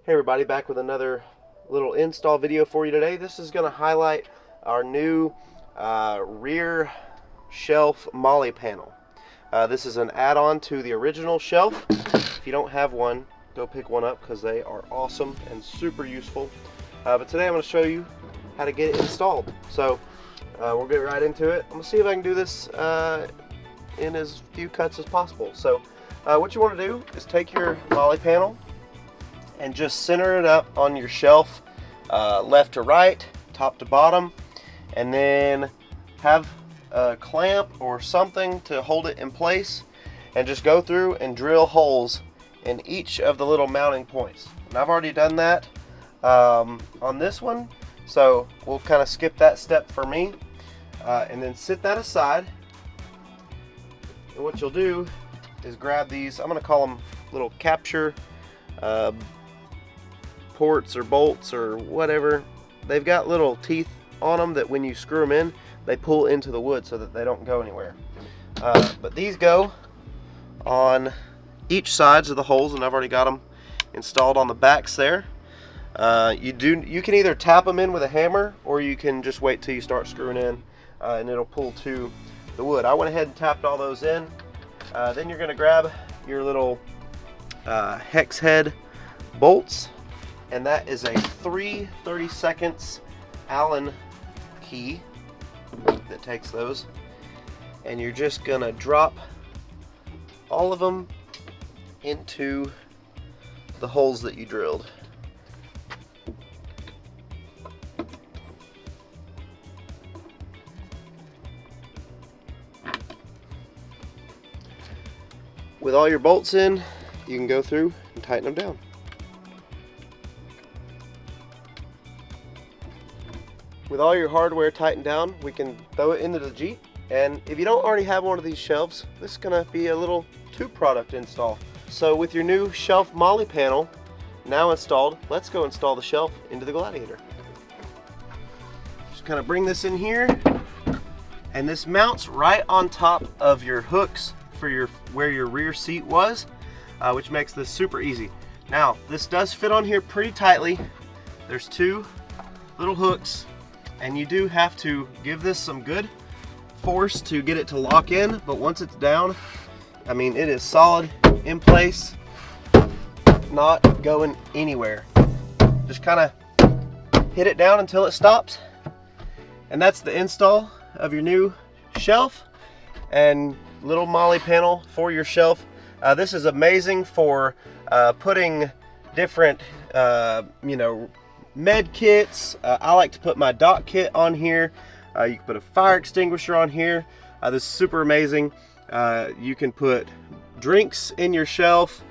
Hey everybody, back with another little install video for you today. This is going to highlight our new rear shelf molly panel. This is an add-on to the original shelf. If you don't have one, go pick one up because they are awesome and super useful. But today I'm going to show you how to get it installed. So we'll get right into it. I'm going to see if I can do this in as few cuts as possible. So what you want to do is take your molly panel and just center it up on your shelf, left to right, top to bottom, and then have a clamp or something to hold it in place, and just go through and drill holes in each of the little mounting points. And I've already done that on this one, so we'll kind of skip that step for me, and then sit that aside. And what you'll do is grab these, I'm going to call them little capture ports or bolts or whatever. They've got little teeth on them that when you screw them in, they pull into the wood so that they don't go anywhere. But these go on each sides of the holes, and I've already got them installed on the backs there. You can either tap them in with a hammer, or you can just wait till you start screwing in, and it'll pull to the wood. I went ahead and tapped all those in. Then you're going to grab your little hex head bolts, and that is a 3/32 Allen key that takes those, and you're just going to drop all of them into the holes that you drilled. With all your bolts in, you can go through and tighten them down. With all your hardware tightened down, we can throw it into the Jeep. And if you don't already have one of these shelves, this is going to be a little two-product install. So with your new shelf molly panel now installed, let's go install the shelf into the Gladiator. Just kind of bring this in here, and this mounts right on top of your hooks for where your rear seat was, which makes this super easy. Now, this does fit on here pretty tightly. There's two little hooks, and you do have to give this some good force to get it to lock in, but once it's down, I mean, it is solid in place, not going anywhere. Just kind of hit it down until it stops, and that's the install of your new shelf and little molly panel for your shelf. This is amazing for putting different med kits. I like to put my dock kit on here. You can put a fire extinguisher on here. This is super amazing. You can put drinks in your shelf.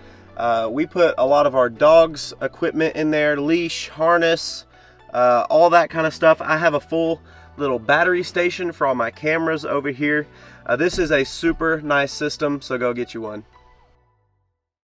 We put a lot of our dogs equipment in there, leash, harness, all that kind of stuff. I have a full little battery station for all my cameras over here. This is a super nice system, so go get you one.